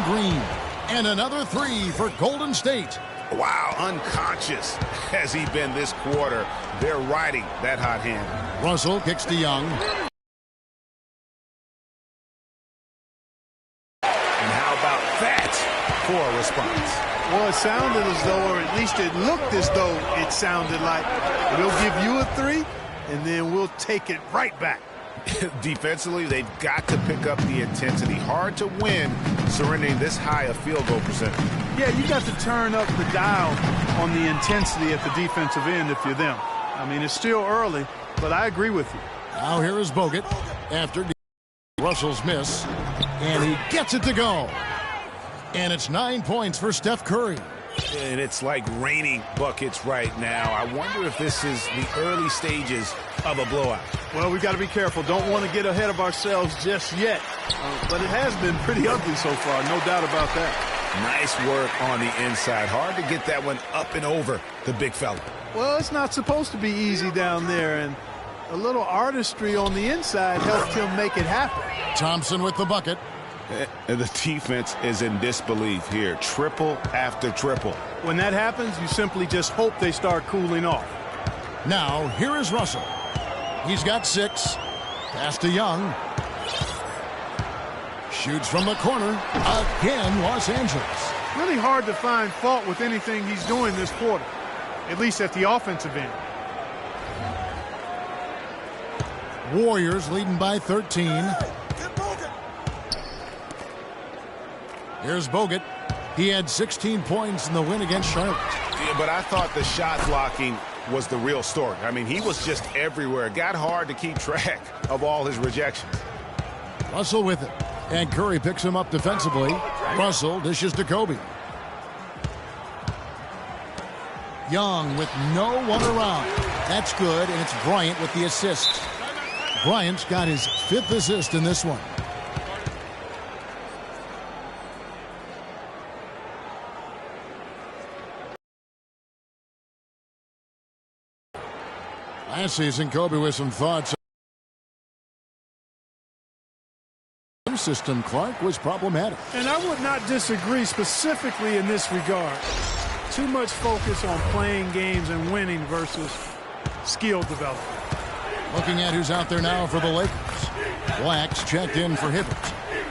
green. And another three for Golden State. Wow, unconscious has he been this quarter. They're riding that hot hand. Russell kicks to Young. And how about that for a response? Well, it sounded as though, or at least it looked as though it sounded like, we'll give you a three, and then we'll take it right back. Defensively, they've got to pick up the intensity. Hard to win surrendering this high a field goal percentage. Yeah, you got to turn up the dial on the intensity at the defensive end if you're them. I mean, it's still early, but I agree with you. Now here is Bogut after Russell's miss, and he gets it to go. And it's 9 points for Steph Curry. And it's like raining buckets right now. I wonder if this is the early stages of a blowout. Well, we got to be careful. Don't want to get ahead of ourselves just yet. But it has been pretty ugly so far, no doubt about that. Nice work on the inside. Hard to get that one up and over the big fella. Well, it's not supposed to be easy down there, and a little artistry on the inside helped him make it happen. Thompson with the bucket. And the defense is in disbelief here. Triple after triple. When that happens, you simply just hope they start cooling off. Now, here is Russell. He's got 6. Pass to Young. Shoots from the corner. Again, Los Angeles. Really hard to find fault with anything he's doing this quarter, at least at the offensive end. Warriors leading by 13. Here's Bogut. He had 16 points in the win against Charlotte. Yeah, but I thought the shot blocking was the real story. I mean, he was just everywhere. It got hard to keep track of all his rejections. Russell with it. And Curry picks him up defensively. Russell dishes to Kobe. Young with no one around. That's good, and it's Bryant with the assist. Bryant's got his 5th assist in this one. Last season, Kobe with some thoughts. System, Clark, was problematic. And I would not disagree specifically in this regard. Too much focus on playing games and winning versus skill development. Looking at who's out there now for the Lakers. Black's checked in for Hibbert.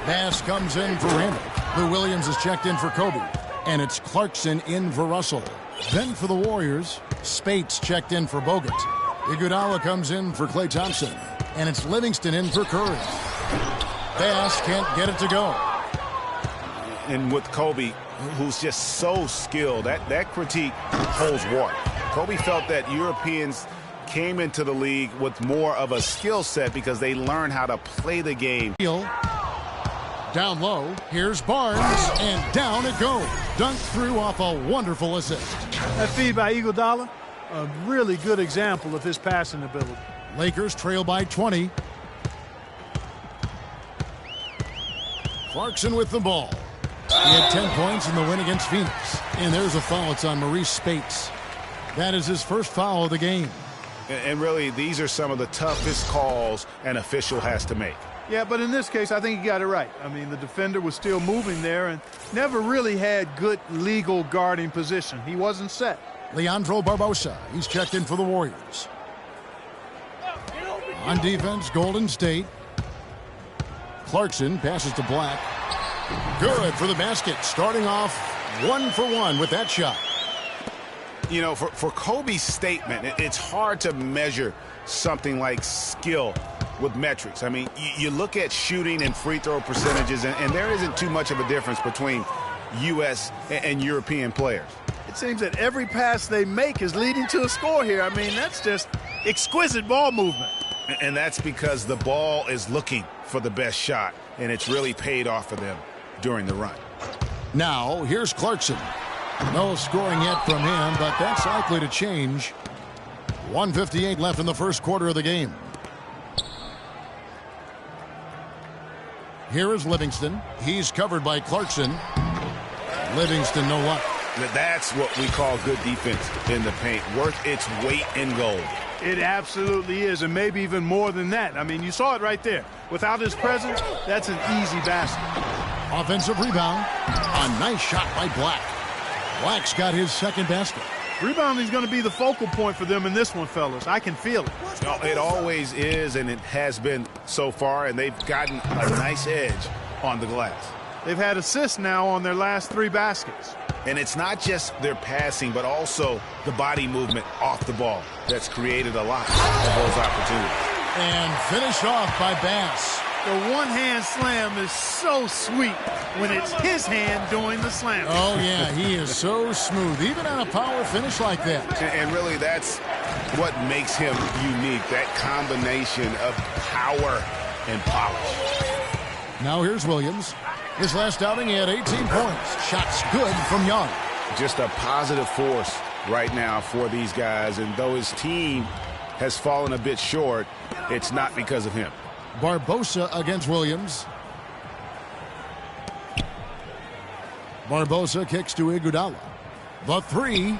Bass comes in for Randall. Lou Williams is checked in for Kobe. And it's Clarkson in for Russell. Then for the Warriors, Spates checked in for Bogut. Iguodala comes in for Klay Thompson. And it's Livingston in for Curry. Bass can't get it to go. And with Kobe, who's just so skilled, that critique holds water. Kobe felt that Europeans came into the league with more of a skill set because they learned how to play the game. Down low, here's Barnes, and down it goes. Dunked through off a wonderful assist. That feed by Iguodala, a really good example of his passing ability. Lakers trail by 20. Clarkson with the ball. He had 10 points in the win against Phoenix. And there's a foul. It's on Maurice Spates. That is his first foul of the game. And really, these are some of the toughest calls an official has to make. Yeah, but in this case, I think he got it right. I mean, the defender was still moving there and never really had good legal guarding position. He wasn't set. Leandro Barbosa. He's checked in for the Warriors. On defense, Golden State. Clarkson passes to Black. Good for the basket. Starting off 1 for 1 with that shot. You know, for Kobe's statement, it's hard to measure something like skill with metrics. I mean, you look at shooting and free throw percentages, and there isn't too much of a difference between U.S. and European players. It seems that every pass they make is leading to a score here. I mean, that's just exquisite ball movement. And that's because the ball is looking for the best shot, and it's really paid off for them during the run. Now, here's Clarkson. No scoring yet from him, but that's likely to change. 1:58 left in the first quarter of the game. Here is Livingston. He's covered by Clarkson. Livingston, no luck. That's what we call good defense in the paint. Worth its weight in gold. It absolutely is, and maybe even more than that. I mean, you saw it right there. Without his presence, that's an easy basket. Offensive rebound. A nice shot by Black. Black's got his second basket. Rebounding is going to be the focal point for them in this one, fellas. I can feel it. It always is, and it has been so far, and they've gotten a nice edge on the glass. They've had assists now on their last 3 baskets. And it's not just their passing, but also the body movement off the ball that's created a lot of those opportunities. And finished off by Bass. The one-hand slam is so sweet when it's his hand doing the slam. Oh, yeah, he is so smooth, even on a power finish like that. And really, that's what makes him unique, that combination of power and polish. Now here's Williams. His last outing, he had 18 points. Shots good from Young. Just a positive force right now for these guys, and though his team has fallen a bit short, it's not because of him. Barbosa against Williams. Barbosa kicks to Iguodala. The 3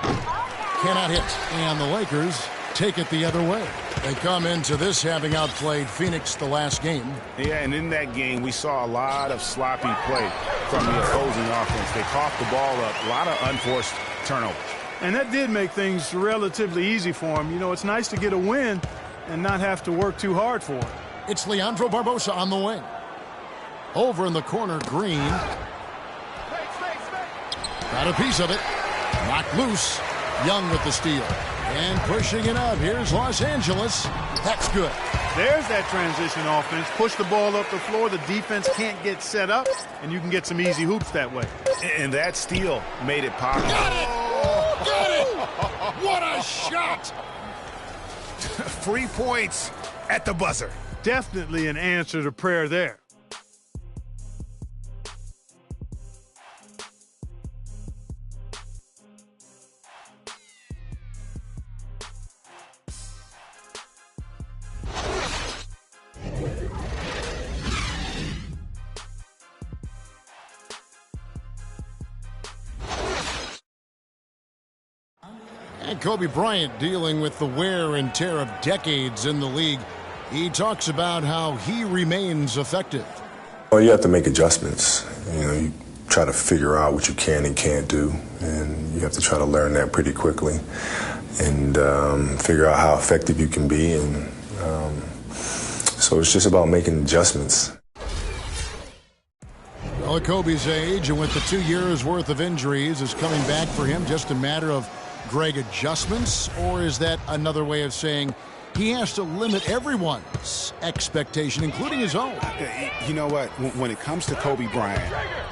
cannot hit, and the Lakers take it the other way. They come into this having outplayed Phoenix the last game. Yeah, and in that game, we saw a lot of sloppy play from the opposing offense. They coughed the ball up, a lot of unforced turnovers. And that did make things relatively easy for them. You know, it's nice to get a win and not have to work too hard for it. It's Leandro Barbosa on the wing. Over in the corner, Green. Got a piece of it. Knocked loose. Young with the steal. And pushing it up. Here's Los Angeles. That's good. There's that transition offense. Push the ball up the floor. The defense can't get set up, and you can get some easy hoops that way. And that steal made it possible. Got it! Got it! What a shot! Free points at the buzzer. Definitely an answer to prayer there. And Kobe Bryant dealing with the wear and tear of decades in the league. He talks about how he remains effective. Well, you have to make adjustments. You know, you try to figure out what you can and can't do, and you have to try to learn that pretty quickly and figure out how effective you can be. And so it's just about making adjustments. Well, at Kobe's age and with the 2 years worth of injuries, is coming back for him just a matter of Greg adjustments, or is that another way of saying he has to limit everyone's expectation, including his own? You know what? When it comes to Kobe Bryant,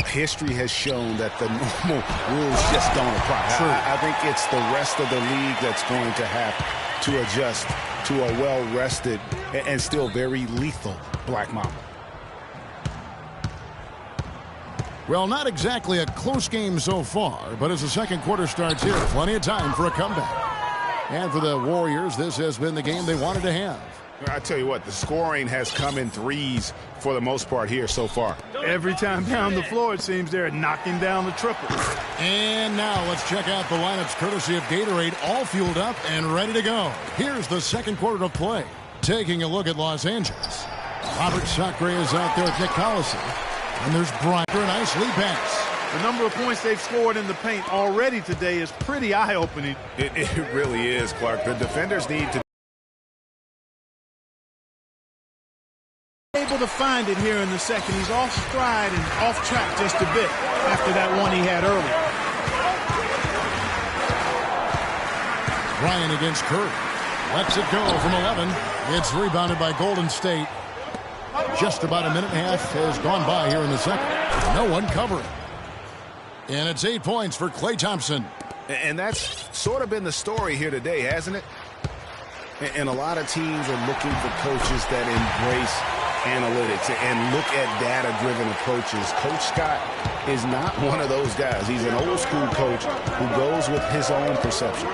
history has shown that the normal rules just don't apply. True. I think it's the rest of the league that's going to have to adjust to a well-rested and still very lethal Black Mamba. Well, not exactly a close game so far, but as the second quarter starts here, plenty of time for a comeback. And for the Warriors, this has been the game they wanted to have. I tell you what, the scoring has come in threes for the most part here so far. Every time down the floor, it seems they're knocking down the triples. And now let's check out the lineups courtesy of Gatorade, all fueled up and ready to go. Here's the second quarter of play. Taking a look at Los Angeles. Robert Sacre is out there with Nick Collison. And there's Bryant for a nice lead pass. The number of points they've scored in the paint already today is pretty eye-opening. It really is, Clark. The defenders need to Able to find it here in the second. He's off stride and off track just a bit after that one he had earlier. Bryant against Curry. Lets it go from 11. It's rebounded by Golden State. Just about a minute and a half has gone by here in the second. No one covering. And it's 8 points for Klay Thompson. And that's sort of been the story here today, hasn't it? And a lot of teams are looking for coaches that embrace analytics and look at data-driven approaches. Coach Scott is not one of those guys. He's an old-school coach who goes with his own perception.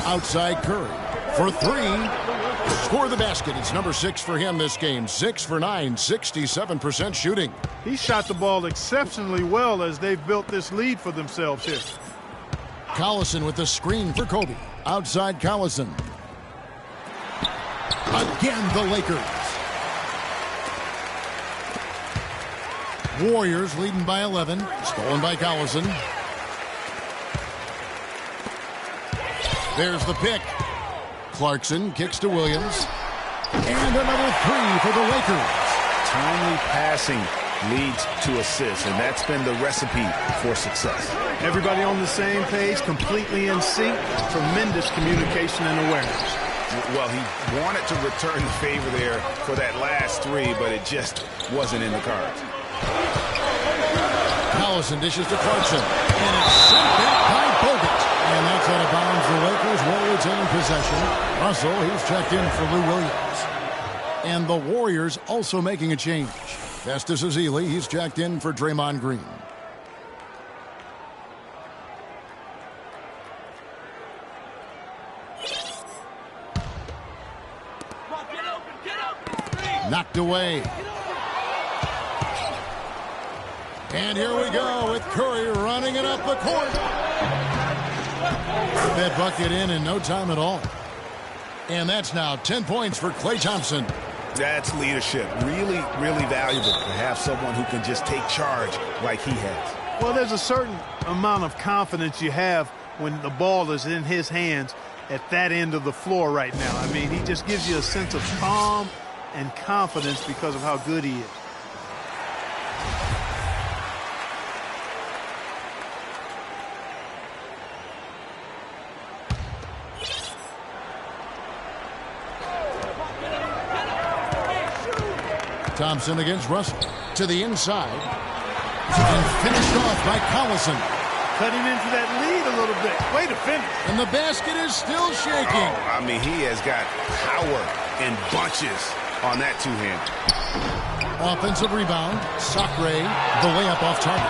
Outside Curry for 3. Score the basket. It's number 6 for him this game. 6 for 9, 67% shooting. He shot the ball exceptionally well as they've built this lead for themselves here. Collison with the screen for Kobe. Outside Collison. Again, the Lakers. Warriors leading by 11. Stolen by Collison. There's the pick. Clarkson kicks to Williams. And another three for the Lakers. Timely passing leads to assists, and that's been the recipe for success. Everybody on the same page, completely in sync. Tremendous communication and awareness. Well, he wanted to return the favor there for that last three, but it just wasn't in the cards. Collison dishes to Clarkson. And it's sent back by Bogut. And that's out of bounds. The Lakers will retain possession. Russell, he's checked in for Lou Williams. And the Warriors also making a change. Festus Ezeli, he's checked in for Draymond Green. Knocked away. And here we go with Curry running it up the court. That bucket in no time at all. And that's now 10 points for Klay Thompson. That's leadership. Really, really valuable to have someone who can just take charge like he has. Well, there's a certain amount of confidence you have when the ball is in his hands at that end of the floor right now. I mean, he just gives you a sense of calm and confidence because of how good he is. Thompson against Russell. To the inside. And finished off by Collison. Cutting into that lead a little bit. Way to finish. And the basket is still shaking. Oh, I mean, he has got power in bunches on that two-hand. Offensive rebound. Sacre, the layup off target.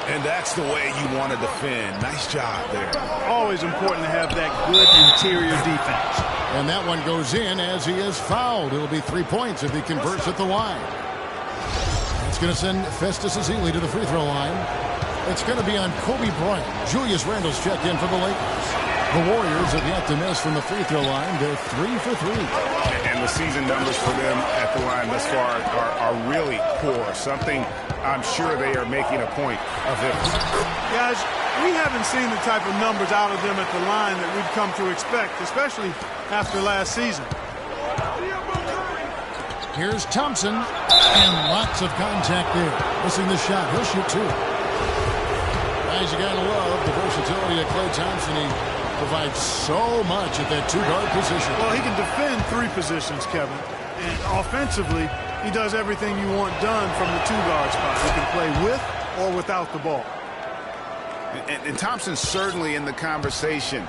And that's the way you want to defend. Nice job there. Always important to have that good interior defense. And that one goes in as he is fouled. It'll be 3 points if he converts at the line. It's going to send Festus Ezeli to the free throw line. It's going to be on Kobe Bryant. Julius Randle's checked in for the Lakers. The Warriors have yet to miss from the free throw line. They're 3 for 3. And the season numbers for them at the line thus far are really poor. Something I'm sure they are making a point of it. Guys, we haven't seen the type of numbers out of them at the line that we've come to expect, especially after last season. Here's Thompson. And lots of contact there. Missing the shot. He'll shoot two. Guys, you gotta love the versatility of Klay Thompson. He provides so much at that two-guard position. Well, he can defend three positions, Kevin. And offensively, he does everything you want done from the two-guard spot. He can play with or without the ball. And Thompson's certainly in the conversation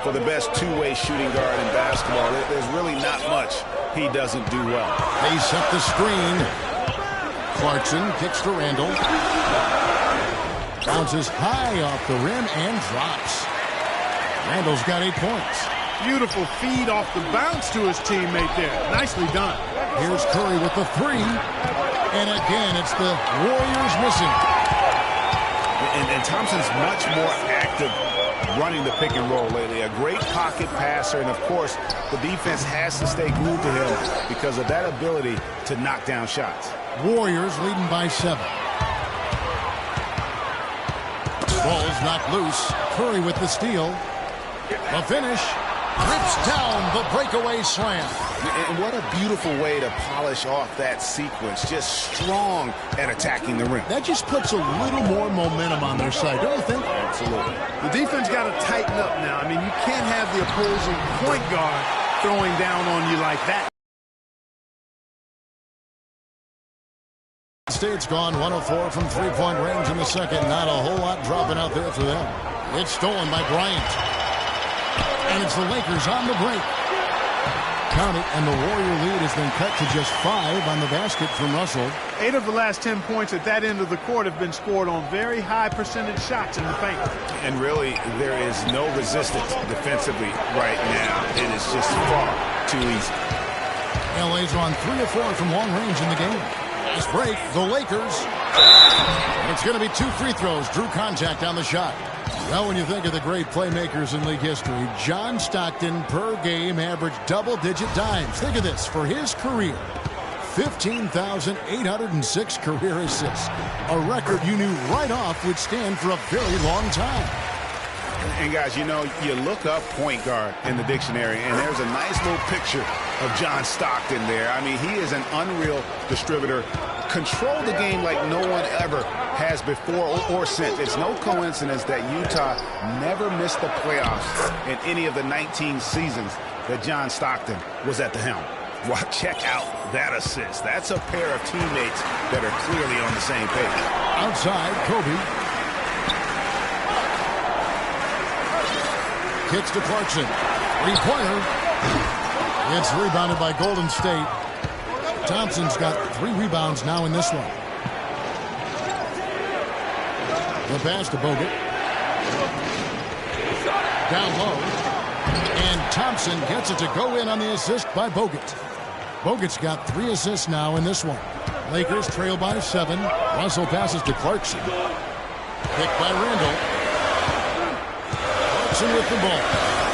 for the best two-way shooting guard in basketball. There's really not much he doesn't do well. They set the screen. Clarkson kicks to Randle. Bounces high off the rim and drops. Randle's got 8 points. Beautiful feed off the bounce to his teammate there. Nicely done. Here's Curry with the three. And again, it's the Warriors missing. And Thompson's much more active running the pick and roll lately. A great pocket passer, and of course, the defense has to stay glued to him because of that ability to knock down shots. Warriors leading by 7. Ball's knocked loose. Curry with the steal. The finish. Rips down the breakaway slam. And what a beautiful way to polish off that sequence. Just strong at attacking the rim. That just puts a little more momentum on their side, don't you think? Absolutely. The defense got to tighten up now. I mean, you can't have the opposing point guard throwing down on you like that. State's gone 104 from three-point range in the second. Not a whole lot dropping out there for them. It's stolen by Bryant. And it's the Lakers on the break. Count it, and the Warrior lead has been cut to just 5 on the basket from Russell. 8 of the last 10 points at that end of the court have been scored on very high percentage shots in the paint. And really, there is no resistance defensively right now. It is just far too easy. LA's on 3 of 4 from long range in the game. Last break, the Lakers. It's going to be 2 free throws. Drew contact on the shot. Well, when you think of the great playmakers in league history, John Stockton per game averaged double-digit dimes. Think of this. For his career, 15,806 career assists, a record you knew right off would stand for a very long time. And guys, you know, you look up point guard in the dictionary, and there's a nice little picture of John Stockton there. I mean, he is an unreal distributor. Control the game like no one ever has before or since. It's no coincidence that Utah never missed the playoffs in any of the 19 seasons that John Stockton was at the helm. Well, check out that assist. That's a pair of teammates that are clearly on the same page. Outside, Kobe. Kicks to Clarkson. Three-pointer. It's rebounded by Golden State. Thompson's got 3 rebounds now in this one. The pass to Bogut. Down low. And Thompson gets it to go in on the assist by Bogut. Bogut's got 3 assists now in this one. Lakers trail by 7. Russell passes to Clarkson. Picked by Randall. Clarkson with the ball.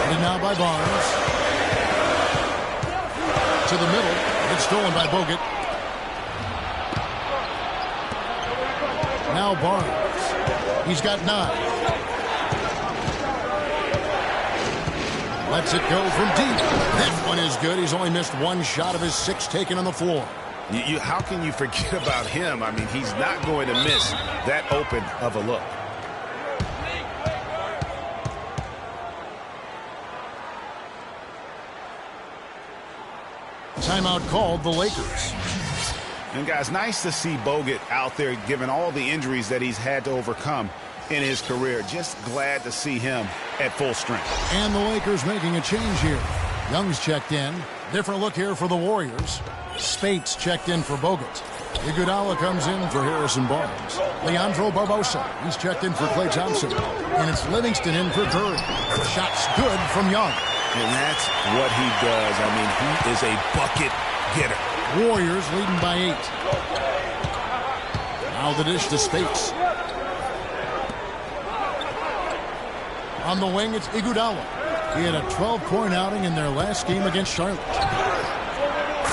And now by Barnes. To the middle. It's stolen by Bogut. Now Barnes. He's got 9. Lets it go from deep. That one is good. He's only missed 1 shot of his 6 taken on the floor. How can you forget about him? I mean, he's not going to miss that open of a look. Timeout called the Lakers. And guys, nice to see Bogut out there given all the injuries that he's had to overcome in his career. Just glad to see him at full strength. And the Lakers making a change here. Young's checked in. Different look here for the Warriors. Spates checked in for Bogut. Iguodala comes in for Harrison Barnes. Leandro Barbosa, he's checked in for Klay Thompson. And it's Livingston in for Curry. Shot's good from Young. And that's what he does. I mean, he is a bucket getter. Warriors leading by 8. Now the dish to Spates. On the wing, it's Iguodala. He had a 12-point outing in their last game against Charlotte.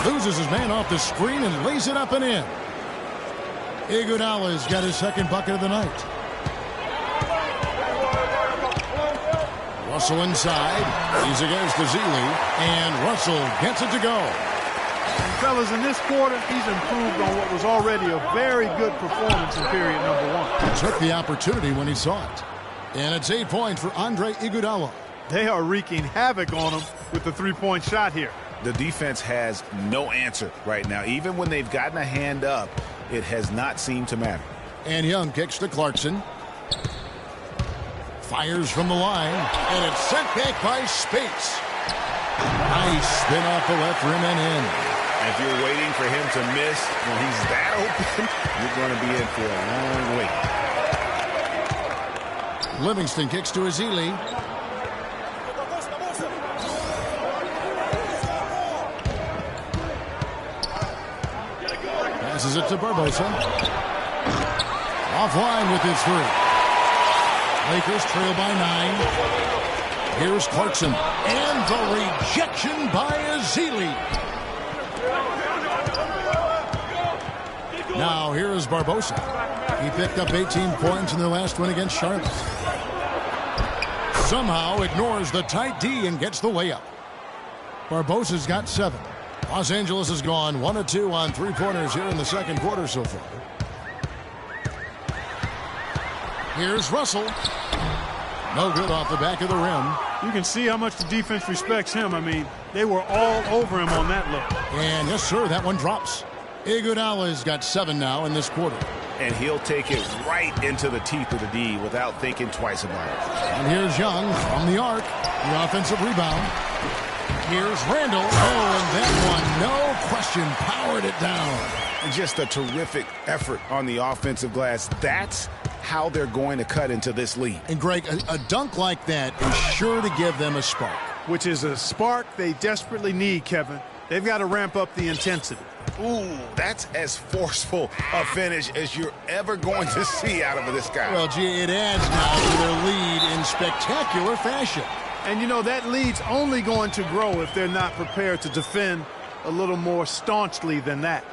Loses his man off the screen and lays it up and in. Iguodala's got his 2nd bucket of the night. Russell inside. He's against Ezeli. And Russell gets it to go. And fellas, in this quarter, he's improved on what was already a very good performance in period number 1. He took the opportunity when he saw it. And it's 8 points for Andre Iguodala. They are wreaking havoc on him with the 3-point shot here. The defense has no answer right now. Even when they've gotten a hand up, it has not seemed to matter. And Young kicks to Clarkson. Fires from the line. And it's sent back by Spates. Nice spin off the left rim and in. If you're waiting for him to miss when he's that open, you're going to be in for a long wait. Livingston kicks to Ezeli. Passes it to Barbosa. Offline with his 3. Lakers trail by 9. Here's Clarkson. And the rejection by Ezeli. Now here is Barbosa. He picked up 18 points in their last win against Charlotte. Somehow ignores the tight D and gets the layup. Barbosa's got 7. Los Angeles has gone 1 of 2 on 3-pointers here in the 2nd quarter so far. Here's Russell. No good off the back of the rim. You can see how much the defense respects him. I mean, they were all over him on that look. And yes, sir, that one drops. Iguodala's got 7 now in this quarter. And he'll take it right into the teeth of the D without thinking twice about it. And here's Young from the arc. The offensive rebound. Here's Randall. Oh, and that one, no question, powered it down. Just a terrific effort on the offensive glass. That's how they're going to cut into this lead. And Greg, a dunk like that is sure to give them a spark. Which is a spark they desperately need, Kevin. They've got to ramp up the intensity. Ooh, that's as forceful a finish as you're ever going to see out of this guy. Well, gee, it adds now to their lead in spectacular fashion. And, you know, that lead's only going to grow if they're not prepared to defend a little more staunchly than that.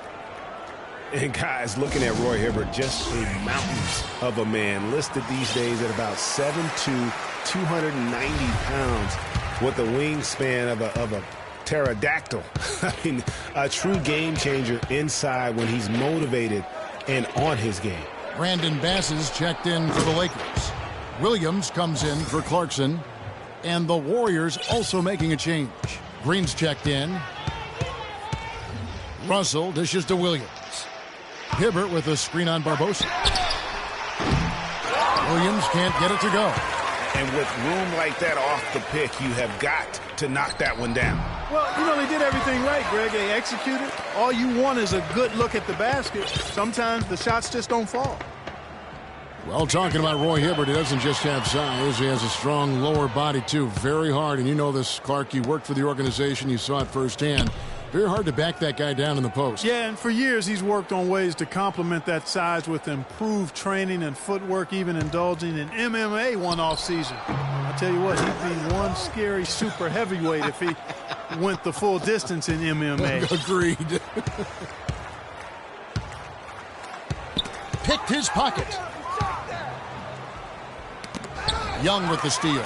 And guys, looking at Roy Hibbert, just a mountain of a man, listed these days at about 7'2", 290 pounds, with a wingspan of a pterodactyl. I mean, a true game changer inside when he's motivated and on his game. Brandon Bass is checked in for the Lakers. Williams comes in for Clarkson. And the Warriors also making a change. Green's checked in. Russell dishes to Williams. Hibbert with a screen on Barbosa. Williams can't get it to go. And with room like that off the pick, you have got to knock that one down. Well, you know, they did everything right, Greg. They executed. All you want is a good look at the basket. Sometimes the shots just don't fall. Well, talking about Roy Hibbert, he doesn't just have size. He has a strong lower body, too. Very hard. And you know this, Clark. You worked for the organization. You saw it firsthand. Very hard to back that guy down in the post. Yeah, and for years he's worked on ways to complement that size with improved training and footwork, even indulging in MMA one off season. I'll tell you what, he'd be one scary super heavyweight if he went the full distance in MMA. Agreed. Picked his pocket. Young with the steal.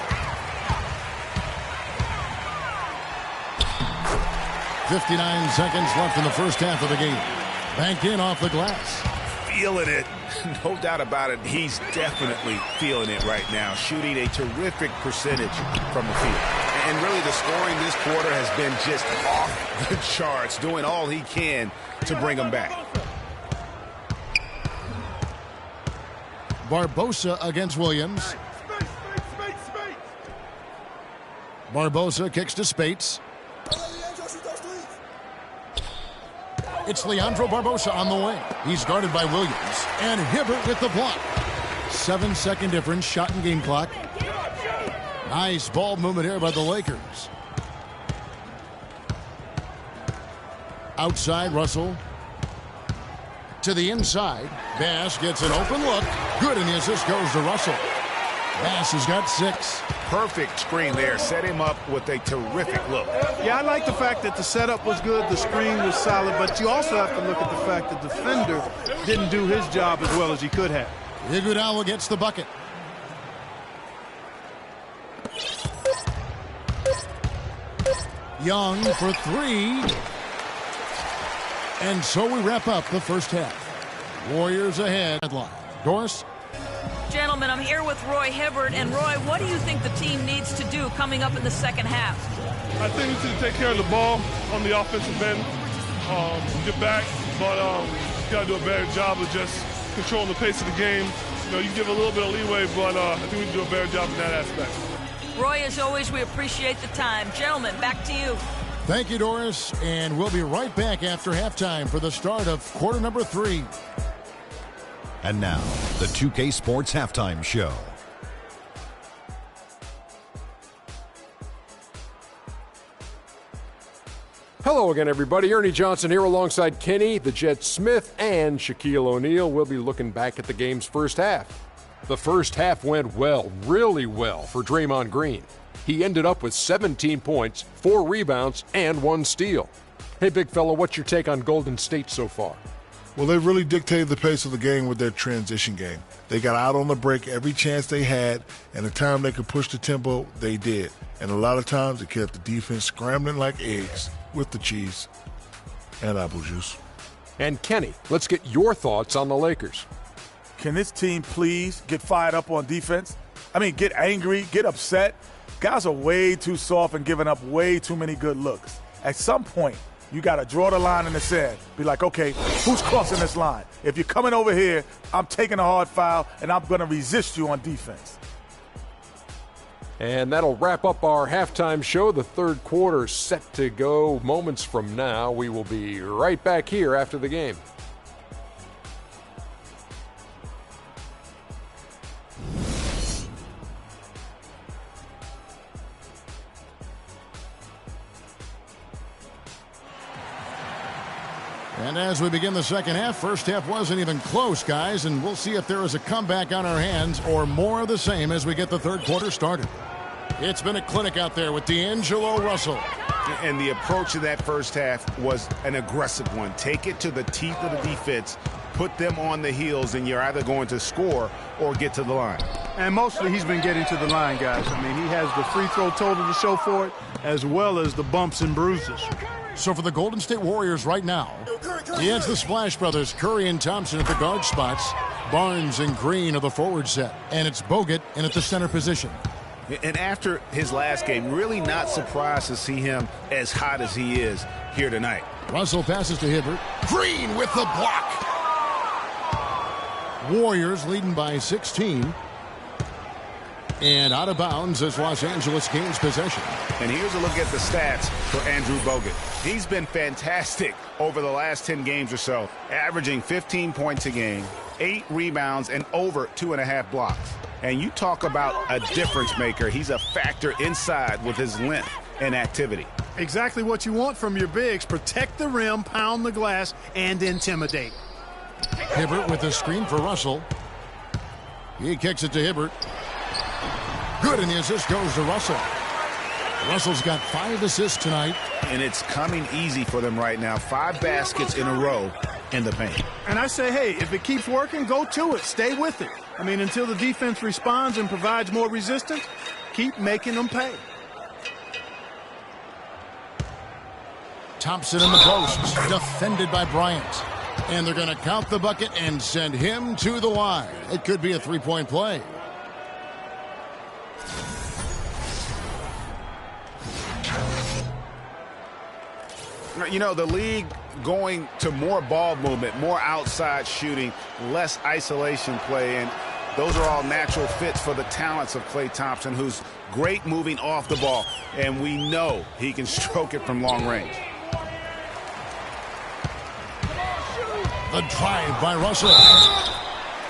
59 seconds left in the first half of the game. Banked in off the glass. Feeling it. No doubt about it. He's definitely feeling it right now. Shooting a terrific percentage from the field. And really the scoring this quarter has been just off the charts. Doing all he can to bring him back. Barbosa against Williams. Barbosa kicks to Spates. It's Leandro Barbosa on the way. He's guarded by Williams. And Hibbert with the block. 7-second difference, shot and game clock. Nice ball movement here by the Lakers. Outside, Russell. To the inside. Bass gets an open look. Good, and the assist goes to Russell. Bass has got 6. Perfect screen there. Set him up with a terrific look. Yeah, I like the fact that the setup was good, the screen was solid, but you also have to look at the fact that the defender didn't do his job as well as he could have. Iguodala gets the bucket. Young for 3. And so we wrap up the first half. Warriors ahead. Doris? Gentlemen, I'm here with Roy Hibbert. And Roy, what do you think the team needs to do coming up in the second half? I think we need to take care of the ball on the offensive end, get back, but you got to do a better job of just controlling the pace of the game. You know, you give a little bit of leeway, but I think we can do a better job in that aspect. Roy, as always, we appreciate the time. Gentlemen, back to you. Thank you, Doris. And we'll be right back after halftime for the start of quarter number 3. And now, the 2K Sports Halftime Show. Hello again, everybody. Ernie Johnson here alongside Kenny, the Jet Smith, and Shaquille O'Neal. We'll be looking back at the game's first half. The first half went well, really well, for Draymond Green. He ended up with 17 points, 4 rebounds, and 1 steal. Hey, big fella, what's your take on Golden State so far? Well, they really dictated the pace of the game with their transition game. They got out on the break every chance they had, and the time they could push the tempo, they did. And a lot of times it kept the defense scrambling like eggs with the cheese and apple juice. And Kenny, let's get your thoughts on the Lakers. Can this team please get fired up on defense? I mean, get angry, get upset. Guys are way too soft and giving up way too many good looks. At some point, you got to draw the line in the sand. Be like, okay, who's crossing this line? If you're coming over here, I'm taking a hard foul, and I'm going to resist you on defense. And that'll wrap up our halftime show. The third quarter set to go moments from now. We will be right back here after the game. And as we begin the second half, first half wasn't even close, guys, and we'll see if there is a comeback on our hands or more of the same as we get the third quarter started. It's been a clinic out there with D'Angelo Russell. And the approach of that first half was an aggressive one. Take it to the teeth of the defense, put them on the heels, and you're either going to score or get to the line. And mostly he's been getting to the line, guys. I mean, he has the free throw total to show for it, as well as the bumps and bruises. So for the Golden State Warriors right now, he has the Splash Brothers, Curry and Thompson at the guard spots, Barnes and Green are the forward set, and it's Bogut in at the center position. And after his last game, really not surprised to see him as hot as he is here tonight. Russell passes to Hibbert. Green with the block. Warriors leading by 16. And out of bounds as Los Angeles gains possession. And here's a look at the stats for Andrew Bogut. He's been fantastic over the last 10 games or so, averaging 15 points a game, 8 rebounds, and over 2.5 blocks. And you talk about a difference maker. He's a factor inside with his length and activity. Exactly what you want from your bigs. Protect the rim, pound the glass, and intimidate. Hibbert with a screen for Russell. He kicks it to Hibbert. Good, and the assist goes to Russell. Russell's got 5 assists tonight. And it's coming easy for them right now. 5 baskets in a row in the paint. And I say, hey, if it keeps working, go to it. Stay with it. I mean, until the defense responds and provides more resistance, keep making them pay. Thompson in the post, defended by Bryant. And they're going to count the bucket and send him to the line. It could be a 3-point play. You know, the league going to more ball movement, more outside shooting, less isolation play, and those are all natural fits for the talents of Klay Thompson, who's great moving off the ball, and we know he can stroke it from long range. The drive by Russell.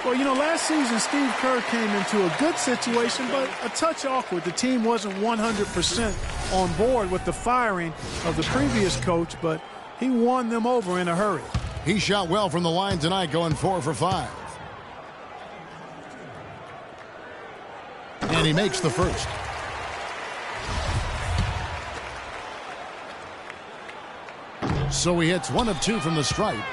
Well, you know, last season Steve Kerr came into a good situation, but a touch awkward. The team wasn't 100% on board with the firing of the previous coach, but he won them over in a hurry. He shot well from the line tonight, going 4 for 5. And he makes the first. So he hits 1 of 2 from the stripe.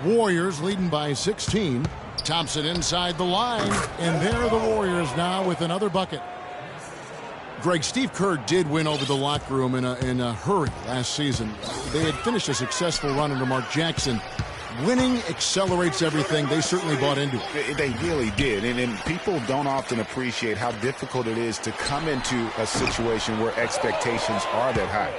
Warriors leading by 16. Thompson inside the line, and there are the Warriors now with another bucket. Greg, Steve Kerr did win over the locker room in a hurry last season. They had finished a successful run under Mark Jackson. Winning accelerates everything. They certainly bought into it. They really did, and people don't often appreciate how difficult it is to come into a situation where expectations are that high.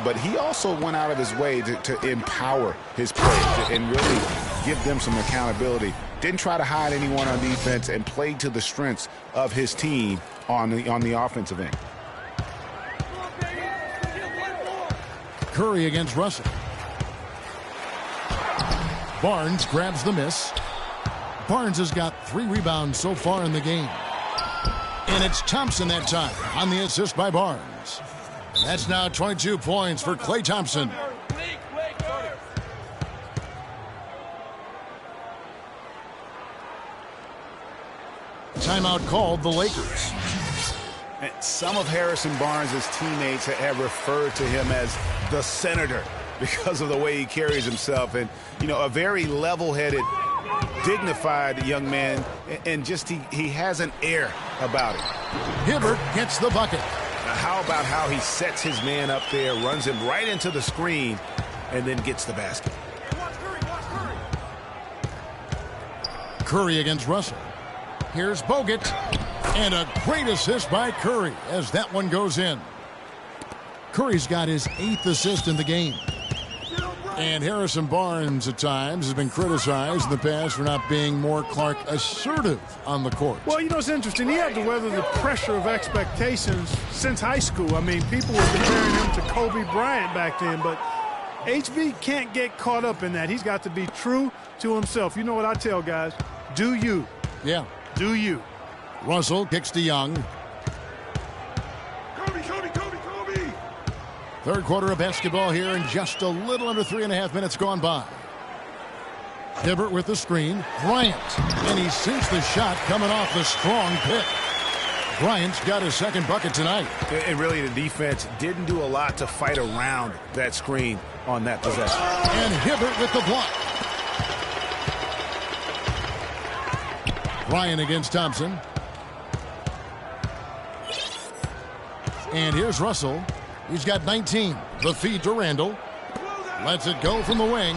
But he also went out of his way to empower his players and really give them some accountability. Didn't try to hide anyone on defense and played to the strengths of his team on the offensive end. Curry against Russell. Barnes grabs the miss. Barnes has got 3 rebounds so far in the game. And it's Thompson that time on the assist by Barnes. That's now 22 points for Klay Thompson. Timeout called the Lakers. And some of Harrison Barnes' teammates have referred to him as the senator because of the way he carries himself. And, you know, a very level-headed, dignified young man. And just he has an air about it. Hibbert gets the bucket. Now, how about how he sets his man up there, runs him right into the screen, and then gets the basket. Curry against Russell. Here's Bogut. And a great assist by Curry as that one goes in. Curry's got his 8th assist in the game. And Harrison Barnes at times has been criticized in the past for not being more Clark assertive on the court. Well, you know, it's interesting. He had to weather the pressure of expectations since high school. I mean, people were comparing him to Kobe Bryant back then, but HB can't get caught up in that. He's got to be true to himself. You know what I tell guys? Do you. Yeah. Do you. Russell kicks to Young. Kobe. Third quarter of basketball here and just a little under 3.5 minutes gone by. Hibbert with the screen. Bryant. And he sinks the shot coming off the strong pick. Bryant's got his second bucket tonight. And really, the defense didn't do a lot to fight around that screen on that possession. And Hibbert with the block. Bryant against Thompson. And here's Russell. He's got 19. The feed to Randall. Lets it go from the wing.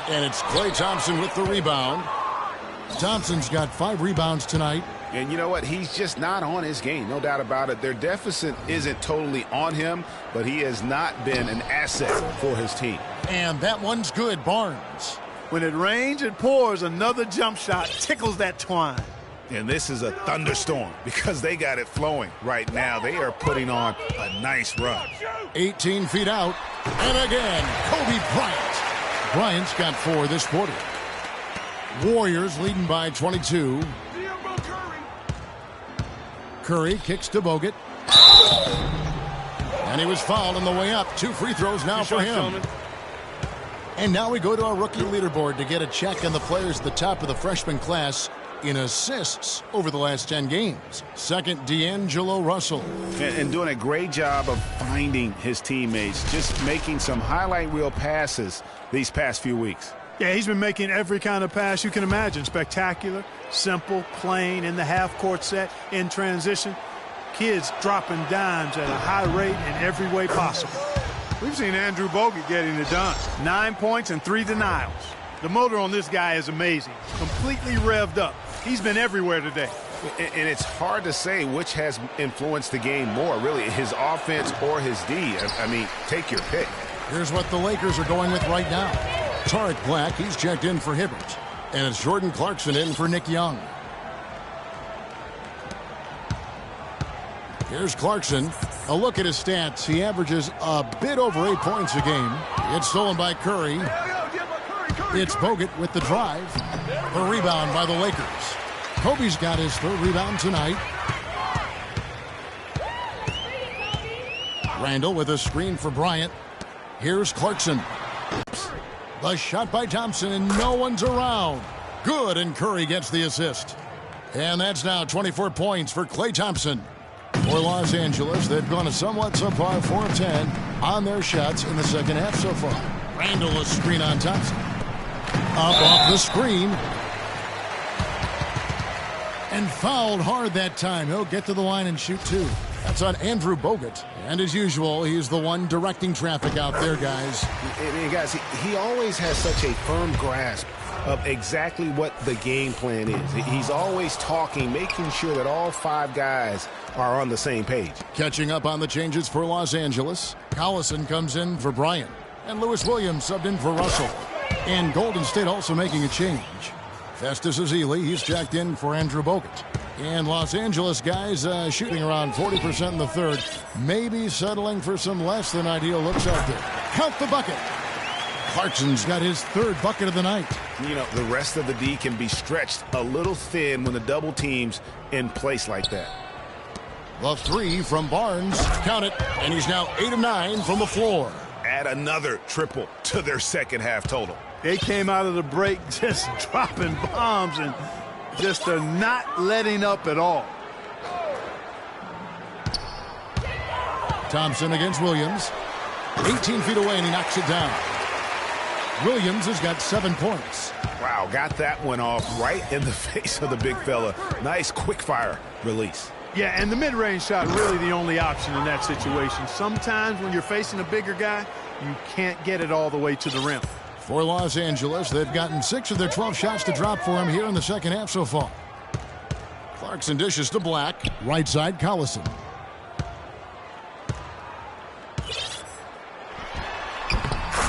And it's Klay Thompson with the rebound. Thompson's got 5 rebounds tonight. And you know what? He's just not on his game, no doubt about it. Their deficit isn't totally on him, but he has not been an asset for his team. And that one's good, Barnes. When it rains, it pours. Another jump shot tickles that twine. And this is a thunderstorm because they got it flowing right now. They are putting on a nice run. 18 feet out. And again, Kobe Bryant. Bryant's got 4 this quarter. Warriors leading by 22. Curry kicks to Bogut. And he was fouled on the way up. 2 free throws now for him. And now we go to our rookie leaderboard to get a check on the players at the top of the freshman class in assists over the last 10 games. Second, D'Angelo Russell. And doing a great job of finding his teammates, just making some highlight reel passes these past few weeks. Yeah, he's been making every kind of pass you can imagine. Spectacular, simple, plain, in the half-court set, in transition. Kids dropping dimes at a high rate in every way possible. We've seen Andrew Bogut getting it done. 9 points and 3 denials. The motor on this guy is amazing. Completely revved up. He's been everywhere today. And it's hard to say which has influenced the game more, really, his offense or his D. I mean, take your pick. Here's what the Lakers are going with right now. Tarek Black, he's checked in for Hibbert. And it's Jordan Clarkson in for Nick Young. Here's Clarkson. A look at his stats. He averages a bit over 8 points a game. It's stolen by Curry. It's Bogut with the drive. The rebound by the Lakers. Kobe's got his 3rd rebound tonight. Randall with a screen for Bryant. Here's Clarkson. The shot by Thompson, and no one's around. Good, and Curry gets the assist. And that's now 24 points for Klay Thompson. For Los Angeles, they've gone a somewhat subpar 4 of 10 on their shots in the second half so far. Randall a screen on Thompson. Up off the screen. And fouled hard that time. He'll get to the line and shoot 2. That's on Andrew Bogut. And as usual, he's the one directing traffic out there, guys. And guys, he always has such a firm grasp of exactly what the game plan is. He's always talking, making sure that all 5 guys are on the same page. Catching up on the changes for Los Angeles. Collison comes in for Bryant. And Lewis Williams subbed in for Russell. And Golden State also making a change. Festus Ezeli, he's checked in for Andrew Bogut. And Los Angeles guys shooting around 40% in the 3rd. Maybe settling for some less than ideal looks out there. Count the bucket. Clarkson's got his 3rd bucket of the night. You know, the rest of the D can be stretched a little thin when the double team's in place like that. The 3 from Barnes. Count it. And he's now 8 of 9 from the floor. Add another triple to their second half total. They came out of the break just dropping bombs and just not letting up at all. Thompson against Williams. 18 feet away, and he knocks it down. Williams has got 7 points. Wow, got that one off right in the face of the big fella. Nice quick fire release. Yeah, and the mid-range shot really the only option in that situation. Sometimes when you're facing a bigger guy, you can't get it all the way to the rim. For Los Angeles, they've gotten 6 of their 12 shots to drop for him here in the second half so far. Clarkson dishes to Black. Right side, Collison.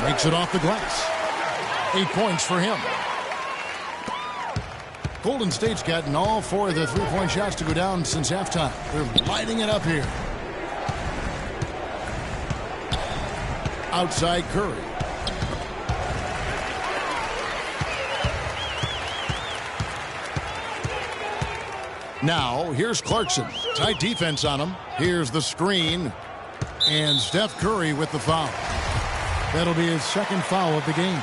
Makes it off the glass. 8 points for him. Golden State's gotten all 4 of the 3-point shots to go down since halftime. They're lighting it up here. Outside Curry. Now, here's Clarkson. Tight defense on him. Here's the screen. And Steph Curry with the foul. That'll be his 2nd foul of the game.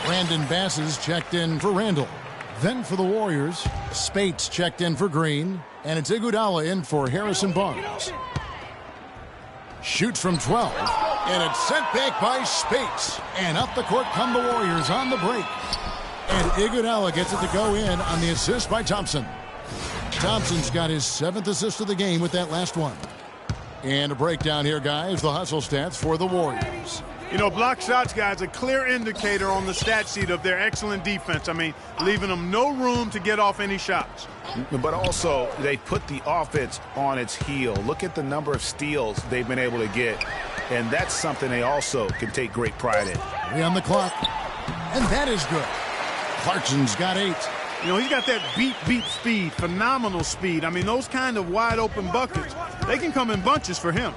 Brandon Bass checked in for Randall. Then for the Warriors, Spates checked in for Green. And it's Iguodala in for Harrison Barnes. Shoots from 12. And it's sent back by Spates. And up the court come the Warriors on the break. And Iguodala gets it to go in on the assist by Thompson. Thompson's got his 7th assist of the game with that last one. And a breakdown here, guys. The hustle stats for the Warriors. You know, block shots, guys, a clear indicator on the stat sheet of their excellent defense. I mean, leaving them no room to get off any shots. But also, they put the offense on its heel. Look at the number of steals they've been able to get. And that's something they also can take great pride in. 3 on the clock. And that is good. Clarkson's got 8. You know, he's got that beat speed, phenomenal speed. I mean, those kind of wide-open buckets, they can come in bunches for him.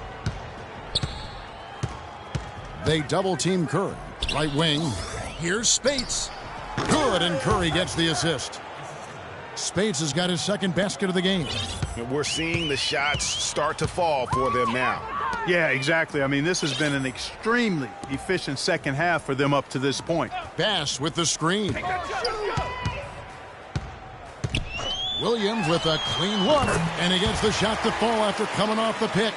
They double-team Curry. Right wing. Here's Spates. Good, and Curry gets the assist. Spates has got his 2nd basket of the game. We're seeing the shots start to fall for them now. Yeah, exactly. I mean, this has been an extremely efficient second half for them up to this point. Bass with the screen. Williams with a clean look, and he gets the shot to fall after coming off the pick.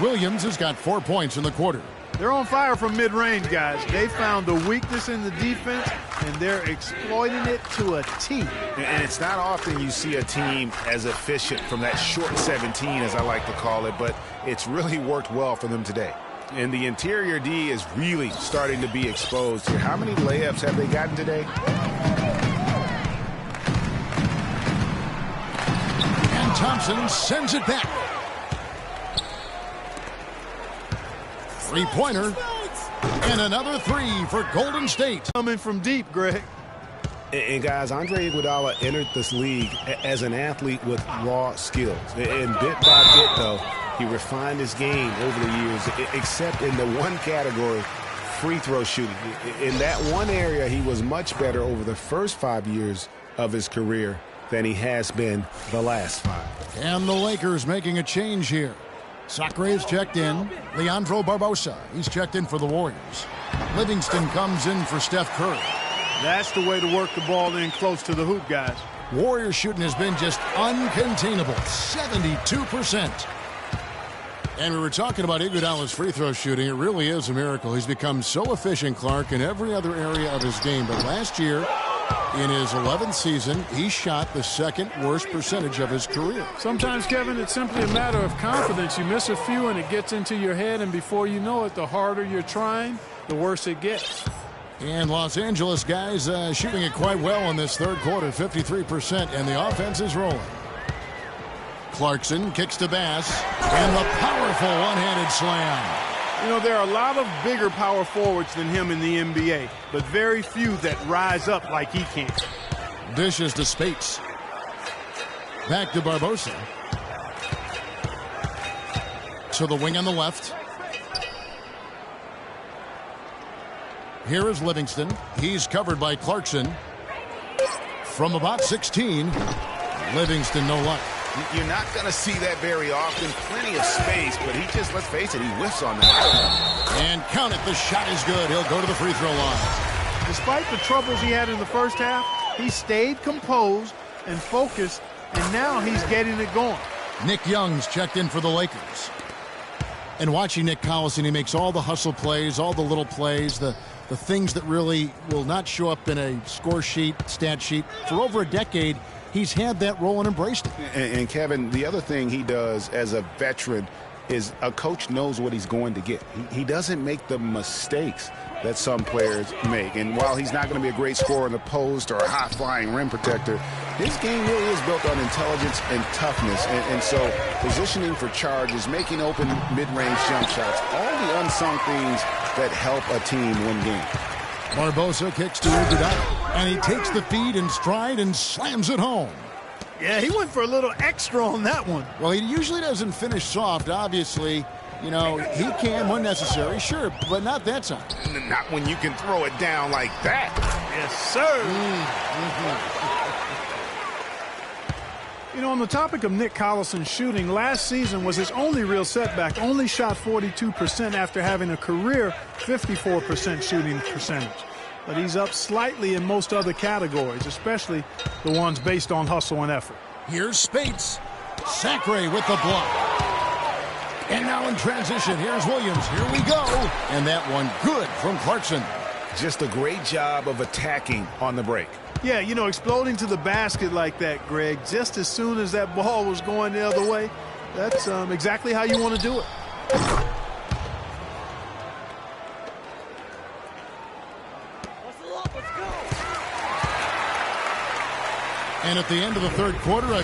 Williams has got 4 points in the quarter. They're on fire from mid-range, guys. They found the weakness in the defense, and they're exploiting it to a T. And it's not often you see a team as efficient from that short 17, as I like to call it, but it's really worked well for them today. And the interior D is really starting to be exposed here. How many layups have they gotten today? And Thompson sends it back. 3-pointer. And another 3 for Golden State. Coming from deep, Greg. And guys, Andre Iguodala entered this league as an athlete with raw skills. And bit by bit, though, he refined his game over the years, except in the one category, free throw shooting. In that one area, he was much better over the first 5 years of his career than he has been the last 5. And the Lakers making a change here. Sacre's checked in. Leandro Barbosa, he's checked in for the Warriors. Livingston comes in for Steph Curry. That's the way to work the ball in close to the hoop, guys. Warriors shooting has been just uncontainable, 72%. And we were talking about Iguodala's free throw shooting. It really is a miracle. He's become so efficient, Clark, in every other area of his game. But last year, in his 11th season, he shot the 2nd worst percentage of his career. Sometimes, Kevin, it's simply a matter of confidence. You miss a few and it gets into your head, and before you know it, the harder you're trying, the worse it gets. And Los Angeles guys shooting it quite well in this 3rd quarter, 53%, and the offense is rolling. Clarkson kicks to Bass, and the powerful one-handed slam. You know, there are a lot of bigger power forwards than him in the NBA, but very few that rise up like he can. Dishes to Spates. Back to Barbosa. To the wing on the left. Here is Livingston. He's covered by Clarkson. From about 16, Livingston no luck. You're not going to see that very often. Plenty of space, but he just, let's face it, he whiffs on that. And count it, the shot is good. He'll go to the free throw line. Despite the troubles he had in the first half, he stayed composed and focused, and now he's getting it going. Nick Young's checked in for the Lakers. And watching Nick Collison, he makes all the hustle plays, all the little plays, the things that really will not show up in a score sheet, stat sheet. For over a decade, he's had that role and embraced it. And Kevin, the other thing he does as a veteran is a coach knows what he's going to get. He doesn't make the mistakes that some players make. And while he's not going to be a great scorer in the post or a high-flying rim protector, his game really is built on intelligence and toughness. And so positioning for charges, making open mid-range jump shots, all the unsung things that help a team win games. Barbosa kicks to Iguodala, and he takes the feed in stride and slams it home. Yeah, he went for a little extra on that one. Well, he usually doesn't finish soft, obviously. You know, he can when necessary, sure, but not that time. Not when you can throw it down like that. Yes, sir. You know, on the topic of Nick Collison's shooting, last season was his only real setback. Only shot 42% after having a career 54% shooting percentage. But he's up slightly in most other categories, especially the ones based on hustle and effort. Here's Spates. Sacre with the block. And now in transition, here's Williams. Here we go. And that one good from Clarkson. Just a great job of attacking on the break. Yeah, you know, exploding to the basket like that, Greg, just as soon as that ball was going the other way, that's exactly how you want to do it. And at the end of the third quarter,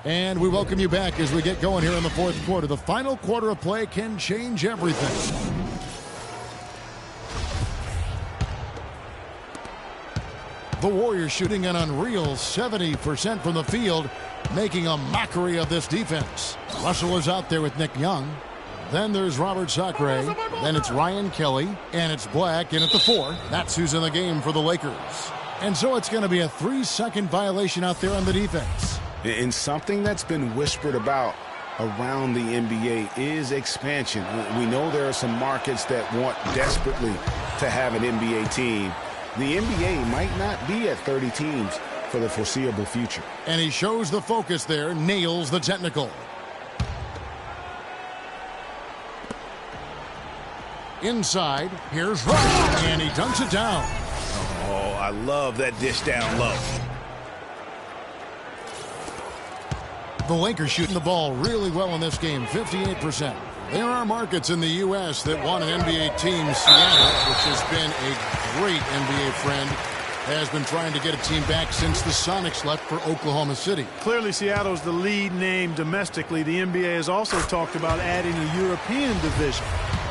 and we welcome you back as we get going here in the fourth quarter. The final quarter of play can change everything. The Warriors shooting an unreal 70% from the field, making a mockery of this defense. Russell is out there with Nick Young. Then there's Robert Sacre. Then it's Ryan Kelly. And it's Black in at the 4. That's who's in the game for the Lakers. And so it's going to be a 3-second violation out there on the defense. And something that's been whispered about around the NBA is expansion. We know there are some markets that want desperately to have an NBA team. The NBA might not be at 30 teams for the foreseeable future. And he shows the focus there, nails the technical. Inside, here's Russ, and he dunks it down. Oh, I love that dish down low. The Lakers shooting the ball really well in this game, 58%. There are markets in the U.S. that want an NBA team. Seattle, which has been a great NBA friend, has been trying to get a team back since the Sonics left for Oklahoma City. Clearly, Seattle's the lead name domestically. The NBA has also talked about adding a European division.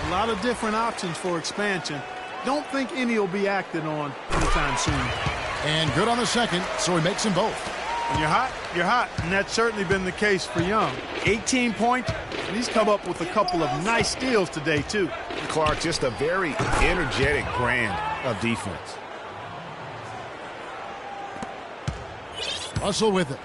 A lot of different options for expansion. Don't think any will be acted on anytime soon. And good on the second, so he makes them both. When you're hot, you're hot, and that's certainly been the case for Young. 18 points, and he's come up with a couple of nice steals today, too. Clark, just a very energetic brand of defense. Russell with it.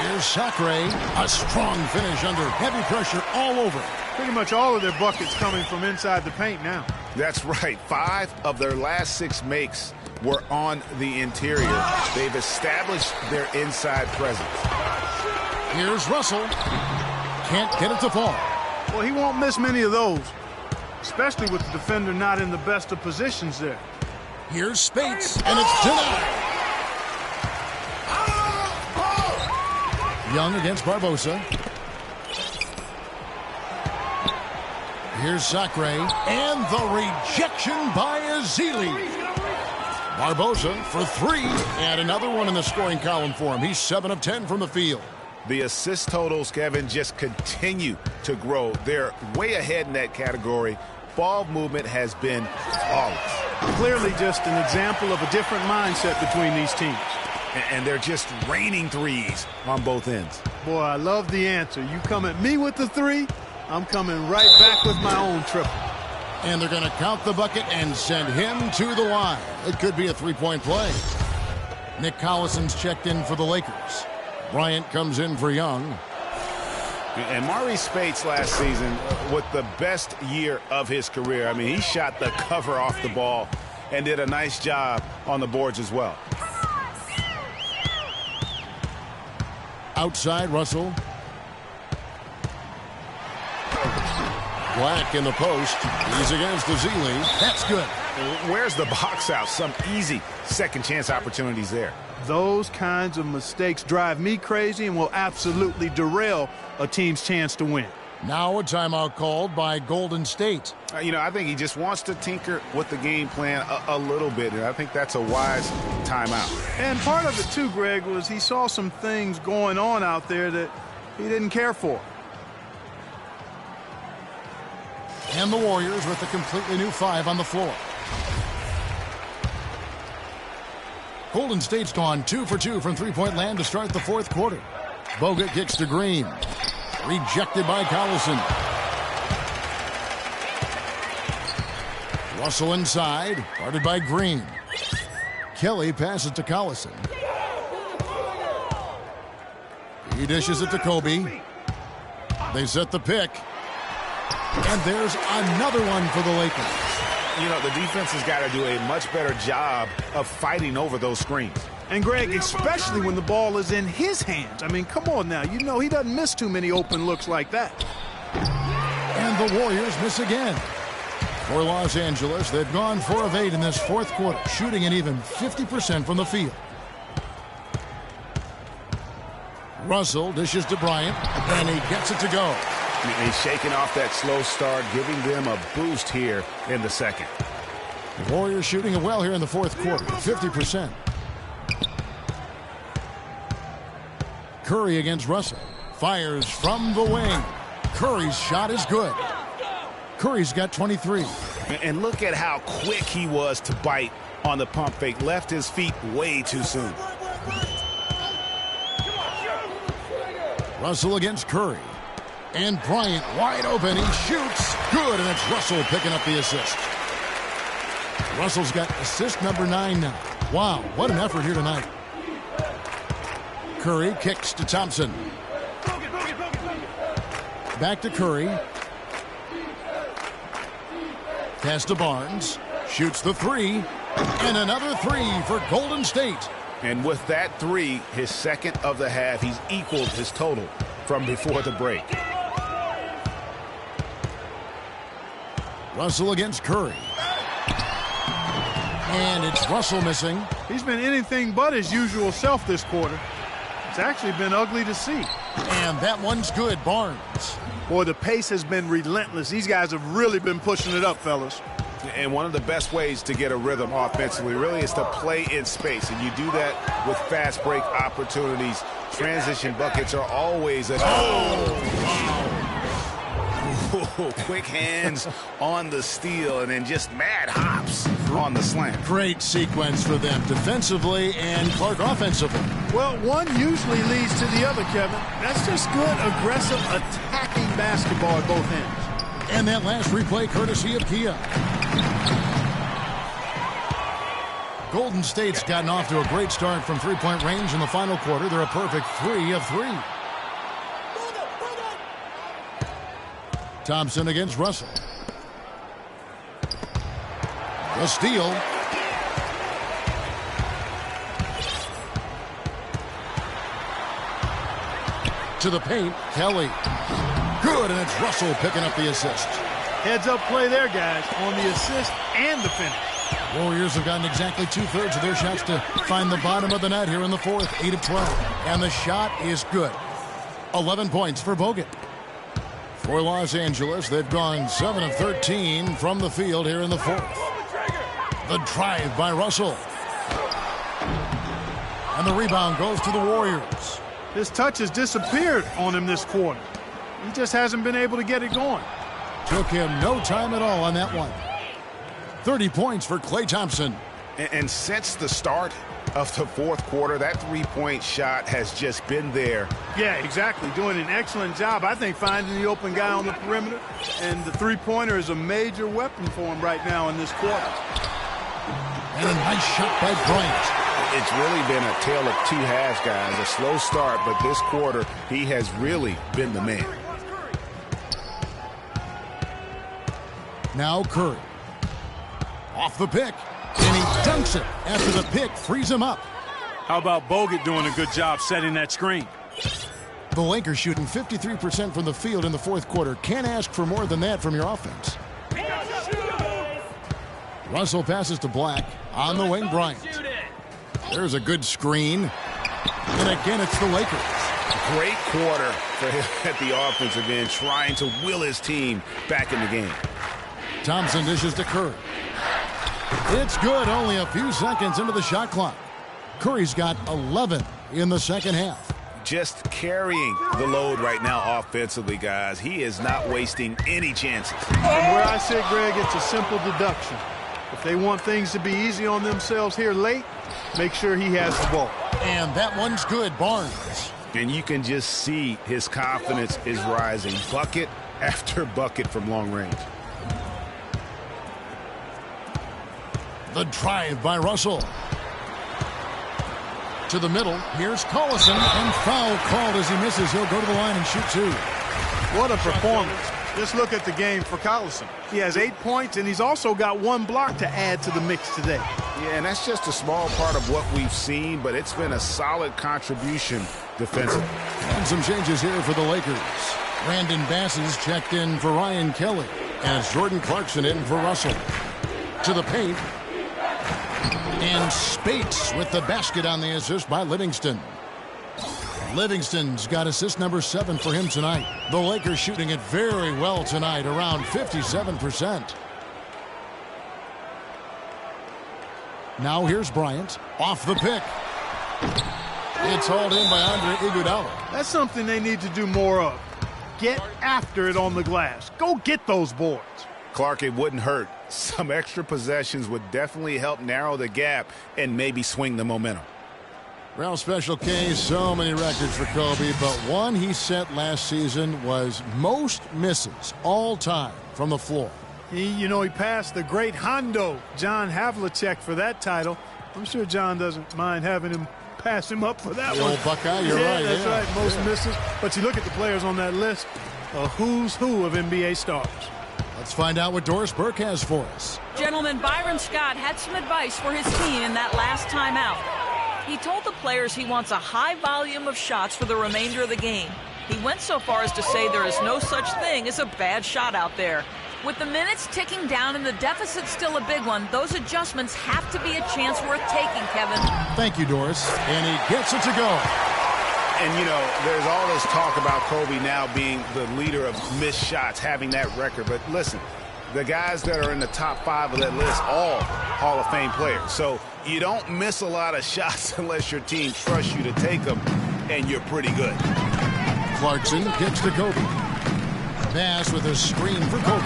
Here's Sacre. A strong finish under heavy pressure all over. Pretty much all of their buckets coming from inside the paint now. That's right. 5 of their last 6 makes were on the interior. They've established their inside presence. Here's Russell. Can't get it to fall. Well, he won't miss many of those, especially with the defender not in the best of positions there. Here's Spates, and it's denied. Young against Barbosa. Here's Sacre, and the rejection by Ezeli. Barbosa for 3, and another one in the scoring column for him. He's 7 of 10 from the field. The assist totals, Kevin, just continue to grow. They're way ahead in that category. Ball movement has been flawless. Clearly just an example of a different mindset between these teams. And they're just raining threes on both ends. Boy, I love the answer. You come at me with the 3, I'm coming right back with my own triple. And they're going to count the bucket and send him to the line. It could be a 3-point play. Nick Collison's checked in for the Lakers. Bryant comes in for Young. And Maurice Spates last season with the best year of his career. I mean, he shot the cover off the ball and did a nice job on the boards as well. Outside, Russell. Black in the post. He's against Ezeli. That's good. Where's the box out? Some easy second chance opportunities there. Those kinds of mistakes drive me crazy and will absolutely derail a team's chance to win. Now a timeout called by Golden State. I think he just wants to tinker with the game plan a little bit, and I think that's a wise timeout. And part of it, too, Greg, was he saw some things going on out there that he didn't care for. And the Warriors with a completely new 5 on the floor. Golden State's gone 2 for 2 from three-point land to start the fourth quarter. Bogut kicks to Green. Rejected by Collison. Russell inside, guarded by Green. Kelly passes to Collison. He dishes it to Kobe. They set the pick. And there's another one for the Lakers. You know, the defense has got to do a much better job of fighting over those screens. And, Greg, especially when the ball is in his hands. I mean, come on now. You know he doesn't miss too many open looks like that. And the Warriors miss again. For Los Angeles, they've gone 4 of 8 in this fourth quarter, shooting an even 50% from the field. Russell dishes to Bryant, and he gets it to go. He's shaking off that slow start, giving them a boost here in the second. The Warriors shooting it well here in the fourth quarter, 50%. Curry against Russell. Fires from the wing. Curry's shot is good. Curry's got 23. And look at how quick he was to bite on the pump fake. Left his feet way too soon. Russell against Curry. And Bryant wide open. He shoots. Good, and it's Russell picking up the assist. Russell's got assist number 9 now. Wow, what an effort here tonight. Curry kicks to Thompson. Back to Curry. Pass to Barnes. Shoots the 3. And another 3 for Golden State. And with that 3, his second of the half, he's equaled his total from before the break. Russell against Curry. And it's Russell missing. He's been anything but his usual self this quarter. It's actually been ugly to see. And that one's good, Barnes. Boy, the pace has been relentless. These guys have really been pushing it up, fellas. And one of the best ways to get a rhythm offensively really is to play in space. And you do that with fast break opportunities. Transition buckets are always a... Quick hands on the steal and then just mad hops on the slant. Great sequence for them defensively and Clark offensively. Well, one usually leads to the other, Kevin. That's just good, aggressive, attacking basketball at both ends. And that last replay courtesy of Kia. Golden State's gotten off to a great start from three-point range in the final quarter. They're a perfect 3 of 3. Thompson against Russell. The steal. To the paint, Kelly. Good, and it's Russell picking up the assist. Heads-up play there, guys, on the assist and the finish. Warriors have gotten exactly 2/3 of their shots to find the bottom of the net here in the fourth, 8 of 12. And the shot is good. 11 points for Bogut. For Los Angeles, they've gone 7 of 13 from the field here in the fourth. The drive by Russell. And the rebound goes to the Warriors. His touch has disappeared on him this quarter. He just hasn't been able to get it going. Took him no time at all on that one. 30 points for Klay Thompson. And since the start of the fourth quarter, that three-point shot has just been there. Yeah, exactly. Doing an excellent job, I think, finding the open guy on the perimeter. And the three-pointer is a major weapon for him right now in this quarter. And a nice shot by Bryant. It's really been a tale of two halves, guys. A slow start, but this quarter, he has really been the man. Now Curry. Off the pick. And he dunks it after the pick frees him up. How about Bogut doing a good job setting that screen? The Lakers shooting 53% from the field in the fourth quarter. Can't ask for more than that from your offense. Russell passes to Black. On the wing, Bryant. There's a good screen. And again, it's the Lakers. Great quarter for him at the offensive end, trying to will his team back in the game. Thompson dishes to Curry. It's good, only a few seconds into the shot clock. Curry's got 11 in the second half. Just carrying the load right now offensively, guys. He is not wasting any chances. From where I sit, Greg, it's a simple deduction. If they want things to be easy on themselves here late, make sure he has the ball. And that one's good, Barnes. And you can just see his confidence is rising. Bucket after bucket from long range. The drive by Russell. To the middle. Here's Collison. And foul called as he misses. He'll go to the line and shoot 2. What a performance. Just look at the game for Collison. He has 8 points, and he's also got 1 block to add to the mix today. Yeah, and that's just a small part of what we've seen, but it's been a solid contribution defensively. And some changes here for the Lakers. Brandon Bass is checked in for Ryan Kelly, as Jordan Clarkson in for Russell. To the paint. And Spates with the basket on the assist by Livingston. Livingston's got assist number 7 for him tonight. The Lakers shooting it very well tonight, around 57%. Now here's Bryant, off the pick. It's hauled in by Andre Iguodala. That's something they need to do more of. Get after it on the glass. Go get those boards. Clark, it wouldn't hurt. Some extra possessions would definitely help narrow the gap and maybe swing the momentum. Well, Special K, so many records for Kobe, but one he set last season was most misses all time from the floor. He passed the great Hondo, John Havlicek, for that title. I'm sure John doesn't mind having him pass him up for that the one. Old Buckeye, you're right. That's right, most misses. But you look at the players on that list, a who's who of NBA stars. Let's find out what Doris Burke has for us. Gentlemen, Byron Scott had some advice for his team in that last timeout. He told the players he wants a high volume of shots for the remainder of the game. He went so far as to say there is no such thing as a bad shot out there. With the minutes ticking down and the deficit still a big one, those adjustments have to be a chance worth taking, Kevin. Thank you, Doris. And he gets it to go. And, there's all this talk about Kobe now being the leader of missed shots, having that record. But listen, the guys that are in the top 5 of that list, all Hall of Fame players. So you don't miss a lot of shots unless your team trusts you to take them, and you're pretty good. Clarkson gets to Kobe. Bass with a screen for Kobe.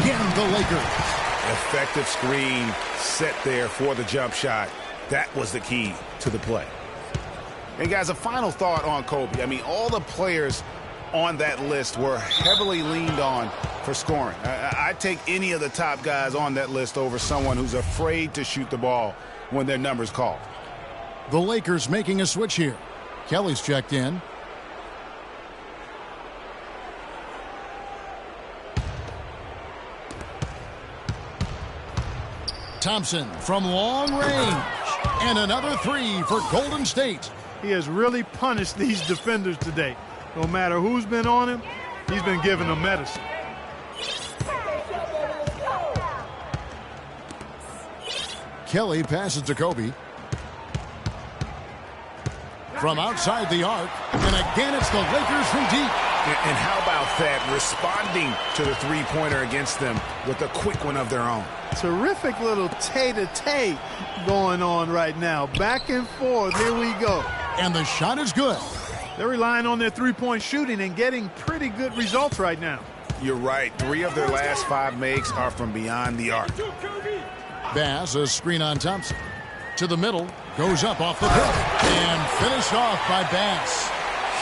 Again, the Lakers. Effective screen set there for the jump shot. That was the key to the play. And, guys, a final thought on Kobe. I mean, all the players on that list were heavily leaned on for scoring. I'd take any of the top guys on that list over someone who's afraid to shoot the ball when their number's called. The Lakers making a switch here. Kelly's checked in. Thompson from long range. And another 3 for Golden State. He has really punished these defenders today. No matter who's been on him, he's been giving them medicine. Kelly passes to Kobe. From outside the arc. And again, it's the Lakers from deep. And how about that, responding to the three-pointer against them with a quick one of their own. Terrific little tay-to-tay going on right now. Back and forth. Here we go. And the shot is good. They're relying on their three-point shooting and getting pretty good results right now. You're right. 3 of their last 5 makes are from beyond the arc. Bass, a screen on Thompson. To the middle. Goes up off the pick. And finished off by Bass.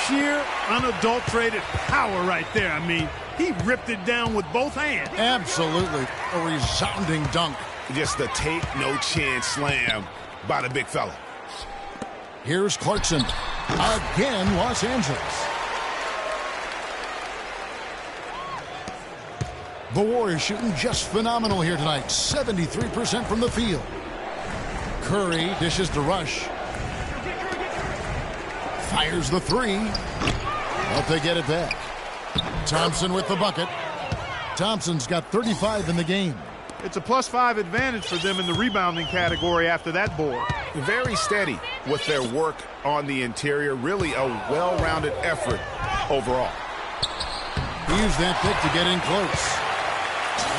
Sheer, unadulterated power right there. I mean, he ripped it down with both hands. Absolutely. A resounding dunk. Just the take no chance slam by the big fella. Here's Clarkson. Again, Los Angeles. The Warriors shooting just phenomenal here tonight. 73% from the field. Curry dishes to Rush. Fires the 3. But they get it back. Thompson with the bucket. Thompson's got 35 in the game. It's a +5 advantage for them in the rebounding category after that board. Very steady with their work on the interior. Really a well-rounded effort overall. He used that pick to get in close.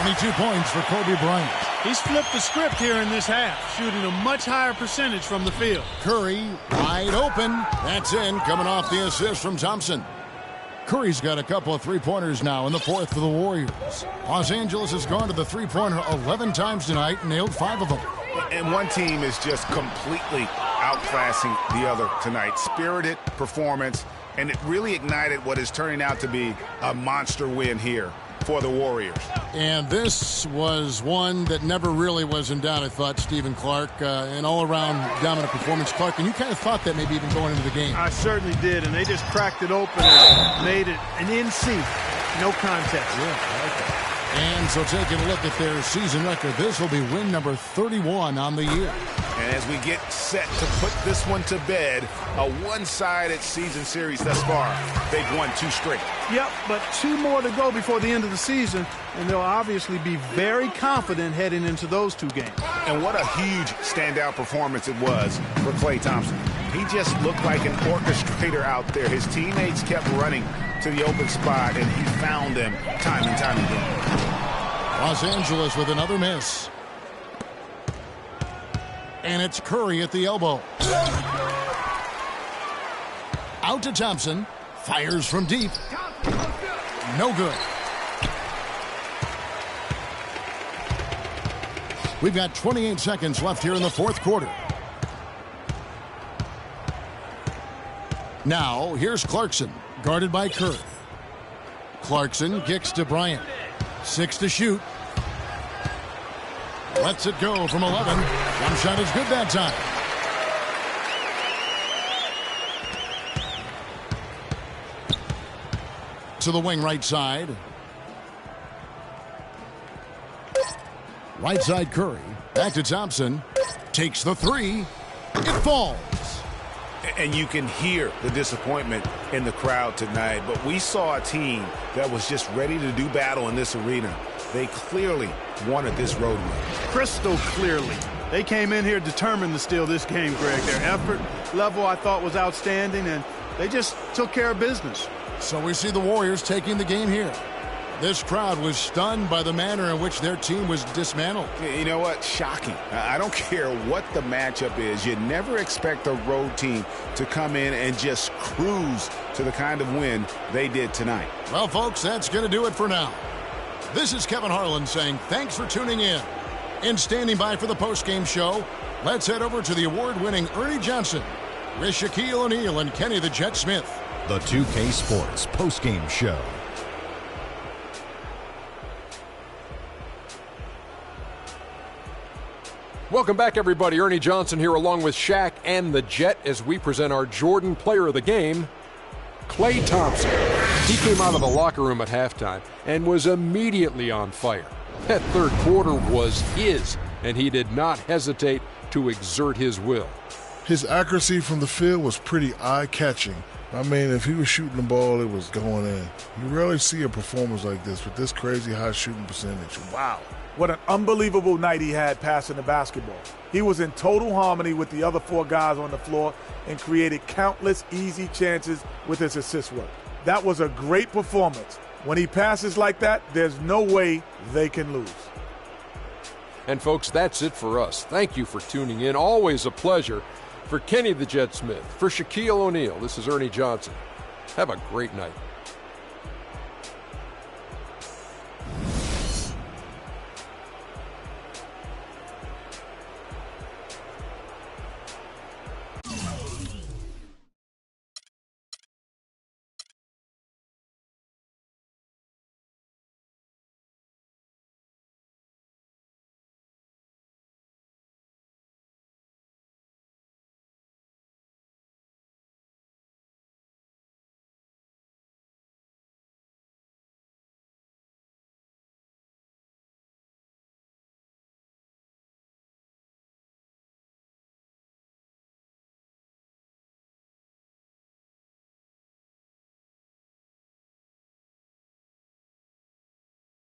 22 points for Kobe Bryant. He's flipped the script here in this half, shooting a much higher percentage from the field. Curry wide open. That's in, coming off the assist from Thompson. Curry's got a couple of three-pointers now in the 4th for the Warriors. Los Angeles has gone to the three-pointer 11 times tonight and nailed 5 of them. And one team is just completely outclassing the other tonight. Spirited performance, and it really ignited what is turning out to be a monster win here for the Warriors. And this was one that never really was in doubt, I thought, Stephen Clark. An all-around dominant performance, Clark. And you kind of thought that maybe even going into the game. I certainly did, and they just cracked it open and made it an NC. No contest. Yeah, I like that. And so taking a look at their season record, this will be win number 31 on the year. And as we get set to put this one to bed, a one-sided season series thus far. They've won 2 straight. Yep, but 2 more to go before the end of the season, and they'll obviously be very confident heading into those 2 games. And what a huge standout performance it was for Klay Thompson. He just looked like an orchestrator out there. His teammates kept running to the open spot, and he found them time and time again. Los Angeles with another miss. And it's Curry at the elbow. Out to Thompson. Fires from deep. No good. We've got 28 seconds left here in the 4th quarter. Now, here's Clarkson, guarded by Curry. Clarkson kicks to Bryant. 6 to shoot. Lets it go from 11. One shot is good that time. To the wing right side. Right side Curry. Back to Thompson. Takes the 3. It falls. And you can hear the disappointment in the crowd tonight. But we saw a team that was just ready to do battle in this arena. They clearly wanted this road win. Crystal clearly. They came in here determined to steal this game, Greg. Their effort level, I thought, was outstanding, and they just took care of business. So we see the Warriors taking the game here. This crowd was stunned by the manner in which their team was dismantled. You know what? Shocking. I don't care what the matchup is. You never expect a road team to come in and just cruise to the kind of win they did tonight. Well, folks, that's going to do it for now. This is Kevin Harlan saying thanks for tuning in. And standing by for the postgame show, let's head over to the award-winning Ernie Johnson with Shaquille O'Neal and Kenny the Jet Smith. The 2K Sports postgame show. Welcome back, everybody. Ernie Johnson here along with Shaq and the Jet as we present our Jordan Player of the Game, Klay Thompson. He came out of the locker room at halftime and was immediately on fire. That 3rd quarter was his, and he did not hesitate to exert his will. His accuracy from the field was pretty eye-catching. I mean, if he was shooting the ball, it was going in. You rarely see a performance like this with this crazy high shooting percentage. Wow. What an unbelievable night he had passing the basketball. He was in total harmony with the other 4 guys on the floor and created countless easy chances with his assist work. That was a great performance. When he passes like that, there's no way they can lose. And folks, that's it for us. Thank you for tuning in. Always a pleasure. For Kenny the Jet Smith, for Shaquille O'Neal, this is Ernie Johnson. Have a great night.